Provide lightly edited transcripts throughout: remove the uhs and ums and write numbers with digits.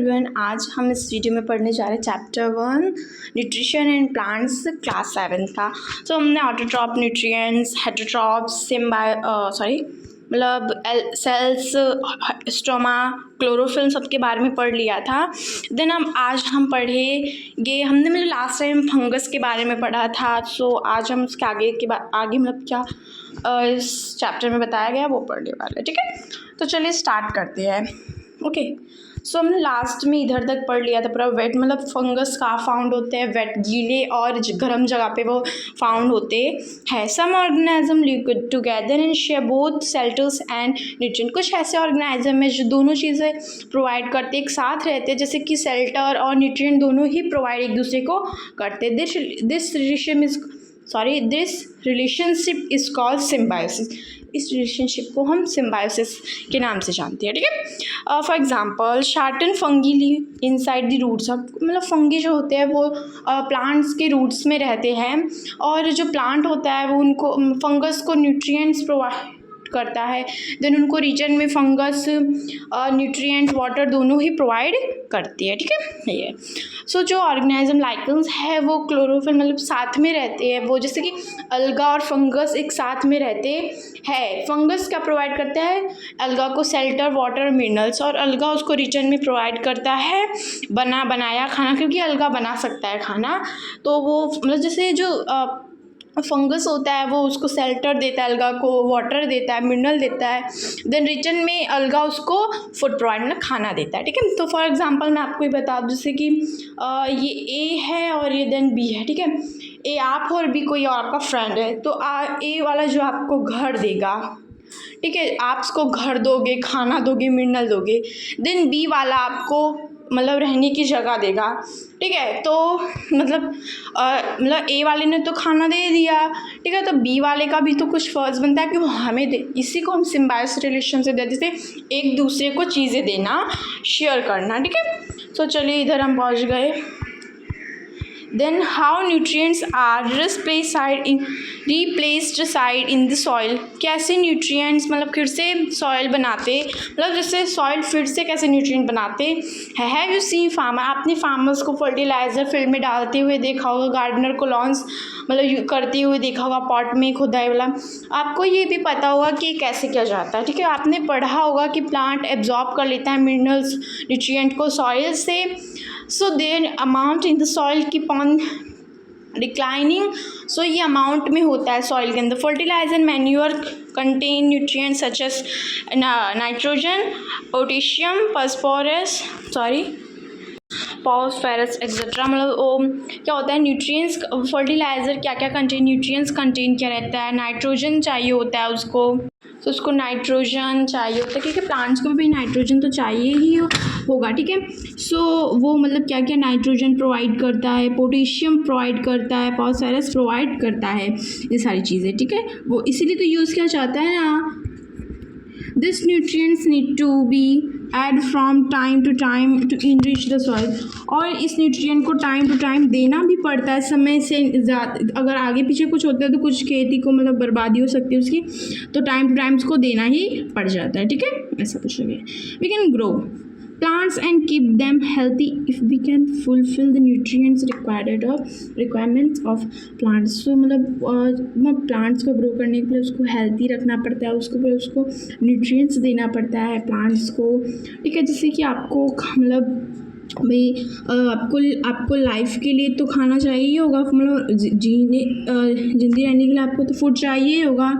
Everyone, आज हम इस वीडियो में पढ़ने जा रहे हैं chapter 1 nutrition and plants class 7 का। तो हमने autotroph nutrients, heterotrophs, cells, stoma, chlorophyll सबके बारे में पढ़ लिया था। देन आज हम पढ़ेंगे, हमने लास्ट टाइम फंगस के बारे में पढ़ा था। सो आज हम उसके आगे क्या इस चैप्टर में बताया गया वो पढ़ने वाले। ठीक है, तो चलिए स्टार्ट करते हैं। ओके, सो हमने लास्ट में इधर तक पढ़ लिया था पूरा। वेट फंगस कहाँ फाउंड होते हैं? वेट, गीले और गर्म जगह पे वो फाउंड होते हैं। Some organism live together and share both shelters and nutrient. कुछ ऐसे ऑर्गेनिज्म है जो दोनों चीज़ें प्रोवाइड करते एक साथ रहते हैं, जैसे कि शेल्टर और न्यूट्रिएंट दोनों ही प्रोवाइड एक दूसरे को करते हैं। This relationship is called symbiosis. इस रिलेशनशिप को हम सिम्बायोसिस के नाम से जानते हैं। ठीक है, for example certain fungi live inside the roots. Fungi जो होते हैं वो प्लांट्स के रूट्स में रहते हैं, और जो प्लांट होता है वो उनको फंगस को न्यूट्रिएंट्स प्रोवाइड करता है। देन उनको रीजन में फंगस न्यूट्रिएंट, वाटर दोनों ही प्रोवाइड करती है। ठीक है, ये सो जो ऑर्गेनिज्म लाइकेंस है वो क्लोरोफिल साथ में रहते हैं। वो जैसे कि अलगा और फंगस एक साथ में रहते हैं। फंगस क्या प्रोवाइड करता है? अलगा को शेल्टर, वाटर, मिनरल्स, और अलगा उसको रीजन में प्रोवाइड करता है बनाया खाना, क्योंकि अलगा बना सकता है खाना। तो वो जैसे जो फंगस होता है वो उसको शेल्टर देता है, अलगा को वाटर देता है, मिनरल देता है। देन रिटर्न में अलगा उसको फूड प्रोवाइड खाना देता है। ठीक है, तो फॉर एग्जांपल मैं आपको ये बता दूँ, जैसे कि ये ए है और ये देन बी है। ठीक है, ए आप और बी कोई और आपका फ्रेंड है, तो ए वाला जो आपको घर देगा, ठीक है, आप उसको घर दोगे, खाना दोगे, मिनरल दोगे। देन बी वाला आपको रहने की जगह देगा। ठीक है, तो ए वाले ने तो खाना दे दिया, ठीक है, तो बी वाले का भी तो कुछ फर्ज बनता है कि वो हमें दे। इसी को हम सिम्बायोसिस रिलेशन से देते, जैसे एक दूसरे को चीज़ें देना, शेयर करना। ठीक है, तो चलिए इधर हम पहुंच गए। Then how nutrients are replaced side in the soil. कैसे न्यूट्रिएंट्स फिर से सॉइल बनाते, जैसे सॉइल फिर से कैसे न्यूट्रिएंट बनाते हैं। Have you seen farmer? आपने फार्मर्स को फर्टिलाइज़र फील्ड में डालते हुए देखा होगा, गार्डनर को लॉन्स करते हुए देखा होगा, पॉट में खुदाई वाला। आपको ये भी पता होगा कि कैसे किया जाता है। ठीक है, आपने पढ़ा होगा कि प्लांट एब्जॉर्ब कर लेता है मिनरल्स, न्यूट्रिएंट को सॉइल से। So their amount in the soil keep on declining. So ये अमाउंट में होता है सॉइल के अंदर। Fertiliser manure contain nutrients such as nitrogen, potassium, phosphorus etcetera. क्या होता है न्यूट्रिएंट्स, फर्टिलाइज़र क्या क्या कंटेन, न्यूट्रिएंट्स कंटेन क्या रहता है? नाइट्रोजन चाहिए होता है उसको, तो उसको नाइट्रोजन चाहिए होता है, क्योंकि प्लांट्स को भी नाइट्रोजन तो चाहिए ही होगा। ठीक है, सो वो क्या क्या नाइट्रोजन प्रोवाइड करता है, पोटेशियम प्रोवाइड करता है, फॉस्फोरस प्रोवाइड करता है, ये सारी चीज़ें। ठीक है, वो इसीलिए तो यूज़ किया जाता है ना। This nutrients need to be add from time to time to enrich the soil. और इस न्यूट्रिएंट को टाइम टू टाइम देना भी पड़ता है, समय से ज़्यादा। अगर आगे पीछे कुछ होता है तो कुछ खेती को बर्बादी हो सकती है उसकी, तो टाइम टू टाइम उसको देना ही पड़ जाता है। ठीक है, ऐसा कुछ लगे। We can grow plants and keep them healthy if we can fulfill the requirements of plants. So plants को ग्रो करने के लिए उसको हेल्थी रखना पड़ता है, उसको न्यूट्रिएंट्स देना पड़ता है प्लांट्स को। ठीक है, जैसे कि आपको आपको लाइफ के लिए तो खाना चाहिए होगा, जिंदगी रहने के लिए आपको तो फूड चाहिए होगा।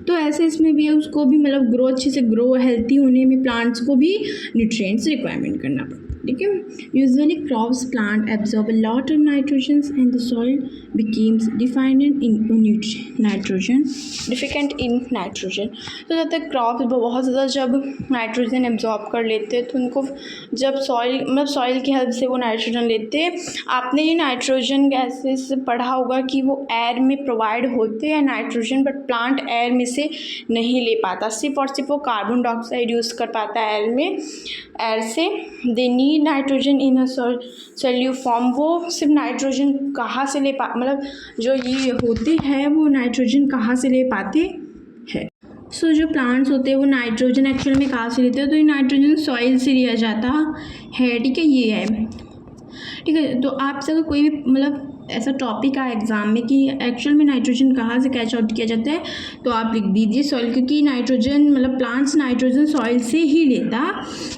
तो ऐसे इसमें भी है, उसको भी ग्रो अच्छे से ग्रो हेल्थी होने में प्लांट्स को भी न्यूट्रिएंट्स रिक्वायरमेंट करना पड़ता है। ठीक है, usually crops plant absorb a lot of nitrogen and the soil becomes deficient in nitrogen. तो जब तक क्रॉप्स बहुत ज़्यादा जब नाइट्रोजन एब्जॉर्ब कर लेते हैं, तो उनको जब सॉइल की हेल्प से वो नाइट्रोजन लेते हैं। आपने ये नाइट्रोजन गैसेस पढ़ा होगा कि वो एयर में प्रोवाइड होते हैं नाइट्रोजन, बट प्लांट एयर में से नहीं ले पाता, सिर्फ और सिर्फ वो कार्बन डाइऑक्साइड यूज़ कर पाता है एयर से। They need nitrogen in a cellular form. वो सिर्फ नाइट्रोजन कहाँ से ले जो ये होते हैं वो नाइट्रोजन कहाँ से ले पाते हैं? सो जो प्लांट्स होते हैं वो नाइट्रोजन एक्चुअल में कहाँ से लेते हैं, तो ये नाइट्रोजन सॉइल से लिया जाता है, ठीक है, ये है, ठीक है। तो आपसे अगर कोई भी मतलब ऐसा टॉपिक आया एग्जाम में कि एक्चुअल में नाइट्रोजन कहाँ से कैच आउट किया जाता है, तो आप लिख दीजिए सॉइल, क्योंकि नाइट्रोजन मतलब प्लांट्स नाइट्रोजन सॉइल से ही लेता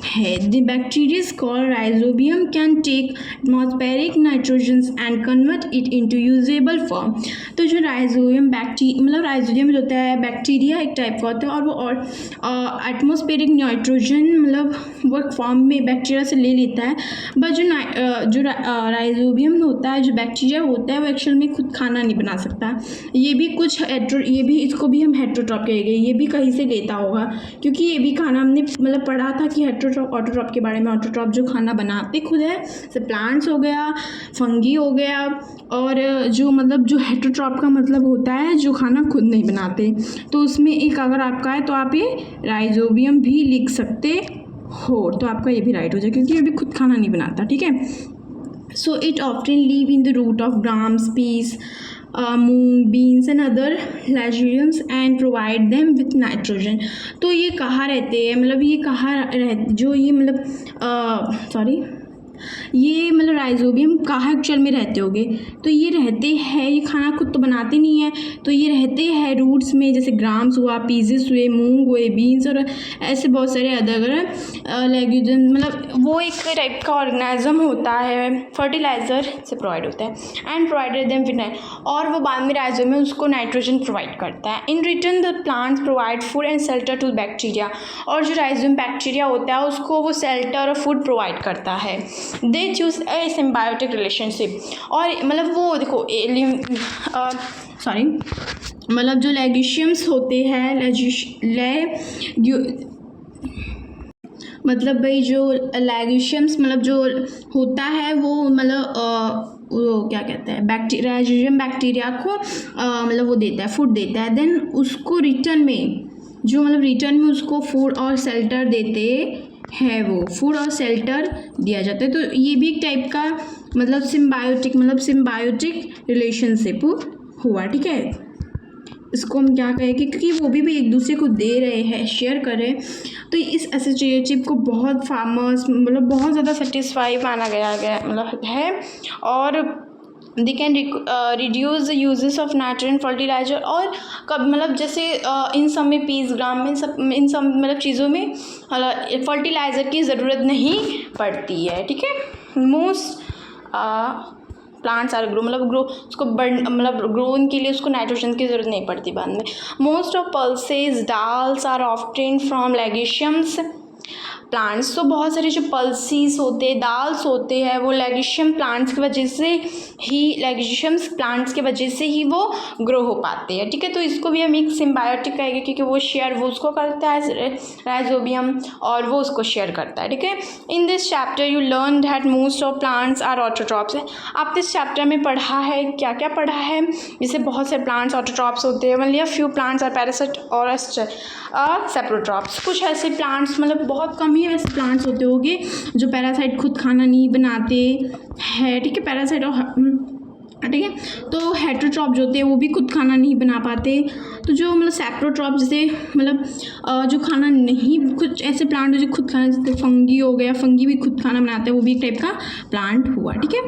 है। The bacteria called rhizobium can take atmospheric nitrogen and convert it into usable form. तो जो राइजोबियम मतलब राइजोबियम जो होता है बैक्टीरिया एक टाइप का होता है, और वो एटमॉस्फेरिक नाइट्रोजन मतलब वो फॉर्म में बैक्टीरिया से ले लेता है। बट जो राइजोबियम होता है, जो बैक्टीरिया होता है, वो एक्चुअल में खुद खाना नहीं बना सकता। ये भी इसको भी हम हेट्रोट्रॉप कहेंगे, ये भी कहीं से लेता होगा, क्योंकि ये भी खाना हमने मतलब पढ़ा था कि हेट्रोट्रॉप ऑटोट्रॉप के बारे में। ऑटोट्रॉप जो खाना बनाते खुद है, जैसे प्लांट्स हो गया, फंगी हो गया, और जो हेट्रोट्रॉप का मतलब होता है जो खाना खुद नहीं बनाते। तो उसमें एक अगर आपका है तो आप ये राइजोबियम भी लिख सकते हो, तो आपका ये भी राइट हो जाए, क्योंकि ये भी खुद खाना नहीं बनाता, ठीक है। So it often live in the root of grams, peas, moong, beans and other legumes and provide them with nitrogen। तो ये कहाँ रहते हैं, मतलब ये कहाँ जो ये मतलब ये मतलब राइजोबियम कहाँ एक्चुअल में रहते होंगे, तो ये रहते हैं, ये खाना खुद तो बनाते नहीं है, तो ये रहते हैं रूट्स में, जैसे ग्राम्स हुआ, पीजेस हुए, मूंग हुए, बीन्स और ऐसे बहुत सारे अदर लेग्यूम्स। मतलब वो एक टाइप का ऑर्गेनिज्म होता है, फर्टिलाइजर से प्रोवाइड होता है एंड प्रोवाइडेड देम विद, और वो बाद में राइजोबियम उसको नाइट्रोजन प्रोवाइड करता है। In return the plants provide food and shelter to bacteria, और जो राइजोबियम बैक्टीरिया होता है उसको वो शेल्टर और फूड प्रोवाइड करता है। They choose a symbiotic relationship, और मतलब वो देखो मतलब जो लेग्यूम्स होते हैं, मतलब भाई जो लेग्यूम्स मतलब जो होता है वो मतलब वो क्या कहते हैं, बैक्टीरिया को मतलब वो देता है, फूड देता है। देन उसको रिटर्न में उसको फूड और शेल्टर देते है, वो फूड और शेल्टर दिया जाता है। तो ये भी एक टाइप का मतलब सिम्बायोटिक रिलेशनशिप हुआ, ठीक है। इसको हम क्या कहेंगे, क्योंकि वो भी एक दूसरे को दे रहे हैं, शेयर कर रहे हैं, तो इस एसोसिएशनशिप को बहुत फार्मर्स मतलब बहुत ज़्यादा सेटिस्फाई माना गया मतलब है। और they can reduce the uses of nitrogen fertiliser, और कब मतलब जैसे इन सब में पीस ग्राम में इन सब मतलब चीज़ों में फर्टिलाइज़र की ज़रूरत नहीं पड़ती है, ठीक है। मोस्ट प्लांट्स आर ग्रो उसको ग्रोन के लिए उसको नाइट्रोजन की ज़रूरत नहीं पड़ती बाद में। Most of pulses dals are obtained from legumes plants. तो बहुत सारे जो पल्सीज होते हैं, दाल्स होते हैं, वो लेग्यूम प्लांट्स की वजह से ही वो ग्रो हो पाते हैं, ठीक है। तो इसको भी हम एक सिम्बायोटिक कहेंगे, क्योंकि वो शेयर वो उसको करता है राइजोबियम, और वो उसको शेयर करता है, ठीक है। In this chapter you learn that most of plants are autotrophs. आप इस चैप्टर में पढ़ा है, क्या क्या पढ़ा है, जैसे बहुत से प्लांट्स ऑटोट्रॉप्स होते हैं, मतलब फ्यू प्लांट्स आर पैरासाइट और सेप्रोट्रॉप्स। कुछ ऐसे प्लांट्स मतलब बहुत कम ही ऐसे प्लांट्स होते होंगे जो पैरासाइट खुद खाना नहीं बनाते हैं, ठीक है। पैरासाइट और ठीक है, तो हेट्रोट्रॉप जो होते हैं वो भी खुद खाना नहीं बना पाते। तो जो मतलब सेप्रोट्रॉप जैसे मतलब जो खाना नहीं, कुछ ऐसे प्लांट जो खुद खाना, जैसे फंगी हो गया, फंगी भी खुद खाना बनाता है, वो भी एक टाइप का प्लांट हुआ, ठीक है।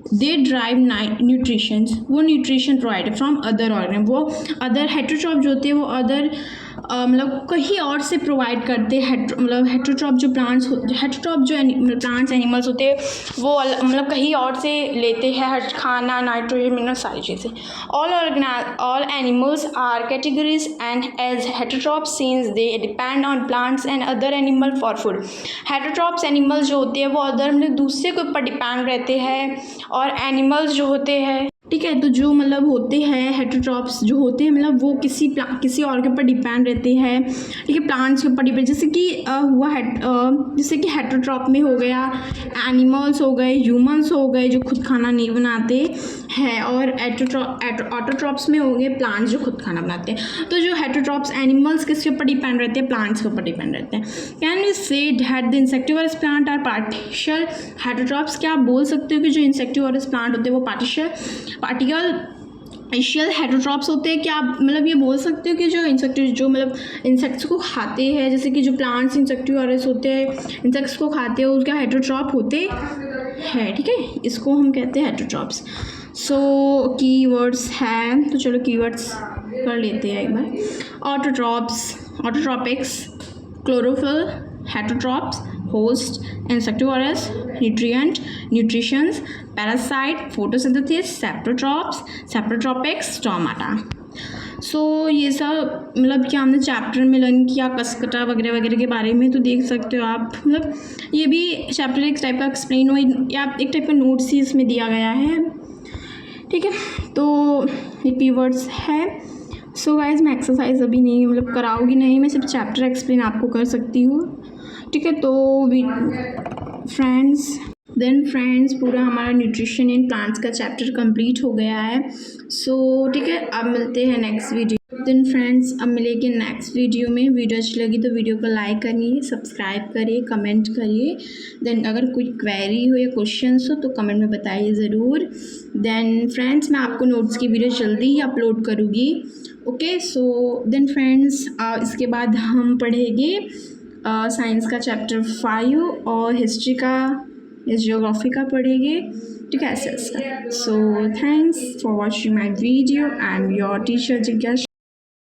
दे ड्राइव न्यूट्रिशंस, वो nutrition provide from other organism. वो अदर हेट्रोट्रॉप जो होते हैं वो अदर मतलब कहीं और से प्रोवाइड करते हैं। हेट्रोट्रॉप जो प्लांट्स हेट्रोट्रॉप जो प्लांट्स एनिमल्स होते हैं वो मतलब कहीं और से लेते हैं खाना, नाइट्रोजन, मिनरल, सारी चीज़ें। All animals are categories and as heterotrophs since they depend on plants and other animal for food. Heterotrophs animals जो होते हैं वो अदर मतलब दूसरे के ऊपर डिपेंड रहते हैं, और एनिमल्स जो होते हैं, ठीक है, तो जो मतलब होते हैं हेट्रोट्रॉप्स जो होते हैं मतलब वो किसी और के ऊपर डिपेंड रहते हैं, ठीक है, प्लांट्स के ऊपर डिपेंड। जैसे कि जैसे कि हेट्रोट्रॉप में हो गया एनिमल्स हो गए, ह्यूमंस हो गए जो खुद खाना नहीं बनाते हैं, और ऑटोट्रॉप्स में हो गए प्लांट्स जो खुद खाना बनाते हैं। तो जो हेट्रोट्रॉप्स एनिमल्स किसके ऊपर डिपेंड रहते हैं, प्लांट्स के ऊपर डिपेंड रहते हैं। Can we say that the insectivorous plant are partial heterotrophs? क्या आप बोल सकते हो कि जो इंसेक्टिवरस प्लांट होते हैं वो पार्टिकल एशियल हेटरोट्रॉप्स होते हैं। क्या आप मतलब ये बोल सकते हो कि जो इंसेक्ट्स को खाते हैं, जैसे कि जो प्लांट्स इंसेक्टिवोरस होते हैं, इंसेक्ट्स को खाते हैं, उसका हेटरोट्रॉप होते हैं, ठीक है, इसको हम कहते हैं हेटरोट्रॉप्स। सो कीवर्ड्स हैं, तो चलो कीवर्ड्स कर लेते हैं एक बार। Autotrophs, chlorophyll, heterotrophs, host, insectivorous, nutrient, nutritions, parasite, photosynthesis, saprotrophs, stomata. So ये सब मतलब कि हमने चैप्टर में लर्न किया कसकटा वगैरह वगैरह के बारे में, तो देख सकते हो आप, मतलब ये भी चैप्टर एक टाइप का एक्सप्लेन हो या एक टाइप का नोट्स ही इसमें दिया गया है, ठीक है। तो ये कीवर्ड्स है। सो गाइज मैं एक्सरसाइज अभी नहीं मतलब कराऊंगी नहीं, मैं सिर्फ चैप्टर एक्सप्लेन आपको कर सकती हूँ, ठीक है। तो फ्रेंड्स पूरा हमारा न्यूट्रिशन इन प्लांट्स का चैप्टर कंप्लीट हो गया है। सो ठीक है, अब मिलते हैं नेक्स्ट वीडियो। देन फ्रेंड्स अब मिलेंगे नेक्स्ट वीडियो में। वीडियो अच्छी लगी तो वीडियो को लाइक करिए, सब्सक्राइब करिए, कमेंट करिए। देन अगर कोई क्वेरी हो या क्वेश्चंस हो तो कमेंट में बताइए ज़रूर। देन फ्रेंड्स मैं आपको नोट्स की वीडियो जल्दी ही अपलोड करूँगी, ओके। सो देन फ्रेंड्स इसके बाद हम पढ़ेंगे साइंस का चैप्टर 5 और हिस्ट्री का या जियोग्राफी का पढ़ेंगे, ठीक है, ऐसे। So thanks for watching my video. I am your teacher जिज्ञासा।